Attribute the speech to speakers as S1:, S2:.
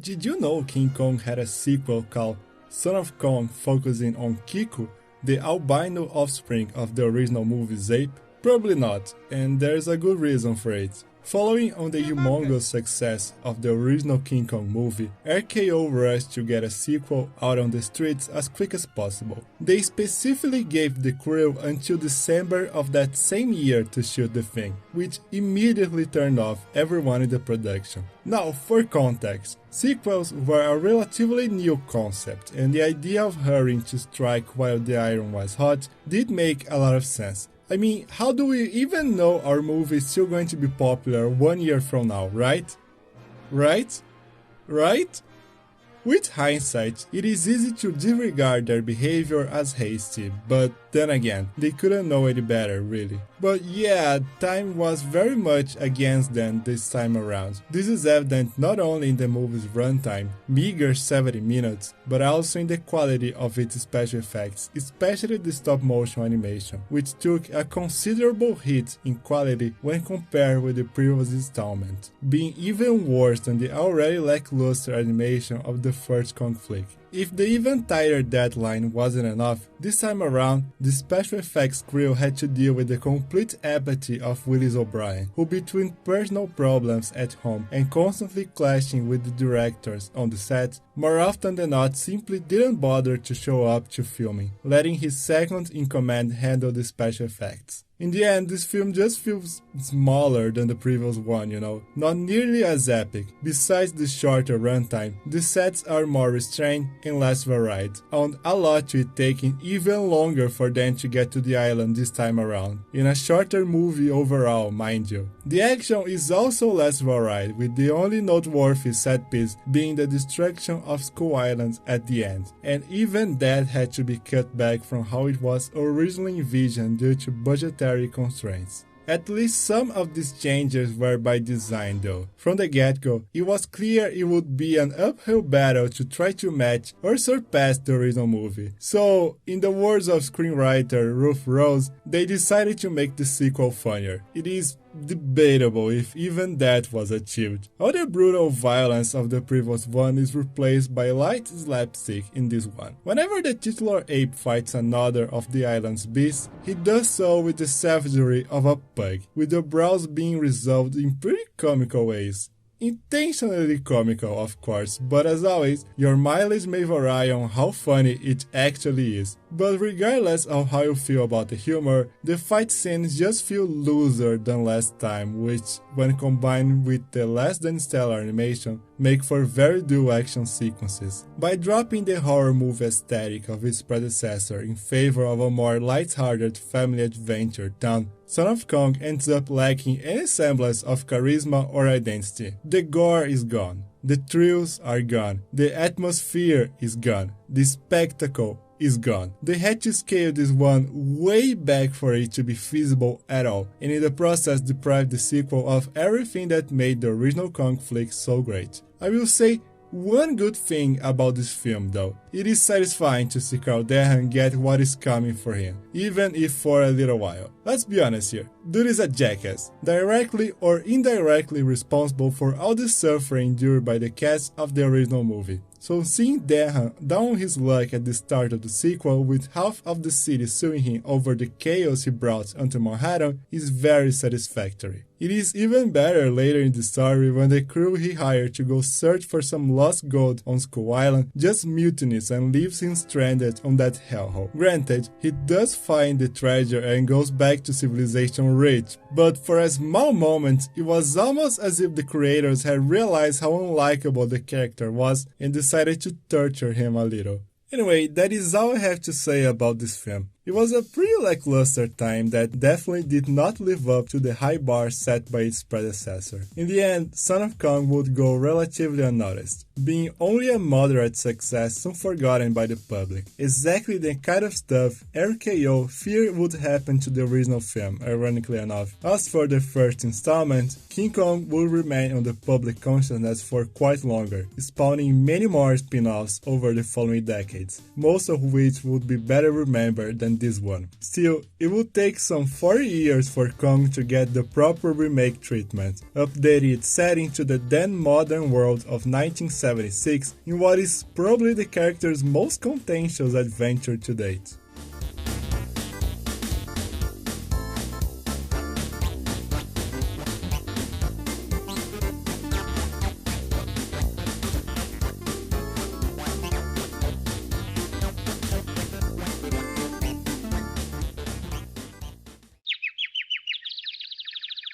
S1: Did you know King Kong had a sequel called Son of Kong focusing on Kiko, the albino offspring of the original movie's ape? Probably not, and there's a good reason for it. Following on the humongous success of the original King Kong movie, RKO rushed to get a sequel out on the streets as quick as possible. They specifically gave the crew until December of that same year to shoot the thing, which immediately turned off everyone in the production. Now, for context, sequels were a relatively new concept, and the idea of hurrying to strike while the iron was hot did make a lot of sense. I mean, how do we even know our movie is still going to be popular 1 year from now, right? Right? Right? With hindsight, it is easy to disregard their behavior as hasty, but then again, they couldn't know any better, really. But yeah, time was very much against them this time around. This is evident not only in the movie's runtime, meager 70 minutes, but also in the quality of its special effects, especially the stop-motion animation, which took a considerable hit in quality when compared with the previous installment, being even worse than the already lackluster animation of the first Kong flick. If the even tighter deadline wasn't enough, this time around, the special effects crew had to deal with the complete apathy of Willis O'Brien, who between personal problems at home and constantly clashing with the directors on the set, more often than not simply didn't bother to show up to filming, letting his second-in-command handle the special effects. In the end, this film just feels smaller than the previous one, not nearly as epic. Besides the shorter runtime, the sets are more restrained and less varied, and a lot to it taking even longer for them to get to the island this time around. In a shorter movie overall, mind you. The action is also less varied, with the only noteworthy set piece being the destruction of Skull Island at the end, and even that had to be cut back from how it was originally envisioned due to budgetary constraints. At least some of these changes were by design though. From the get-go, it was clear it would be an uphill battle to try to match or surpass the original movie. So, in the words of screenwriter Ruth Rose, they decided to make the sequel funnier. It is debatable if even that was achieved. All the brutal violence of the previous one is replaced by light slapstick in this one. Whenever the titular ape fights another of the island's beasts, he does so with the savagery of a pug, with the brawls being resolved in pretty comical ways. Intentionally comical, of course, but as always, your mileage may vary on how funny it actually is. But regardless of how you feel about the humor, the fight scenes just feel looser than last time, which, when combined with the less than stellar animation, make for very dull action sequences. By dropping the horror movie aesthetic of its predecessor in favor of a more light-hearted family adventure tone, Son of Kong ends up lacking any semblance of charisma or identity. The gore is gone, the thrills are gone, the atmosphere is gone, the spectacle is gone. They had to scale this one way back for it to be feasible at all, and in the process deprive the sequel of everything that made the original Kong flick so great. I will say one good thing about this film though, it is satisfying to see Carl Denham get what is coming for him, even if for a little while. Let's be honest here, dude is a jackass, directly or indirectly responsible for all the suffering endured by the cast of the original movie. So seeing Denham down on his luck at the start of the sequel with half of the city suing him over the chaos he brought onto Manhattan is very satisfactory. It is even better later in the story when the crew he hired to go search for some lost gold on Skull Island just mutinies and leaves him stranded on that hellhole. Granted, he does find the treasure and goes back to civilization rich, but for a small moment it was almost as if the creators had realized how unlikable the character was and decided to torture him a little. Anyway, that is all I have to say about this film. It was a pretty lackluster time that definitely did not live up to the high bar set by its predecessor. In the end, Son of Kong would go relatively unnoticed, being only a moderate success soon forgotten by the public. Exactly the kind of stuff RKO feared would happen to the original film, ironically enough. As for the first installment, King Kong would remain on the public consciousness for quite longer, spawning many more spin-offs over the following decades, most of which would be better remembered than than this one. Still, it will take some 40 years for Kong to get the proper remake treatment, updating its setting to the then modern world of 1976 in what is probably the character's most contentious adventure to date.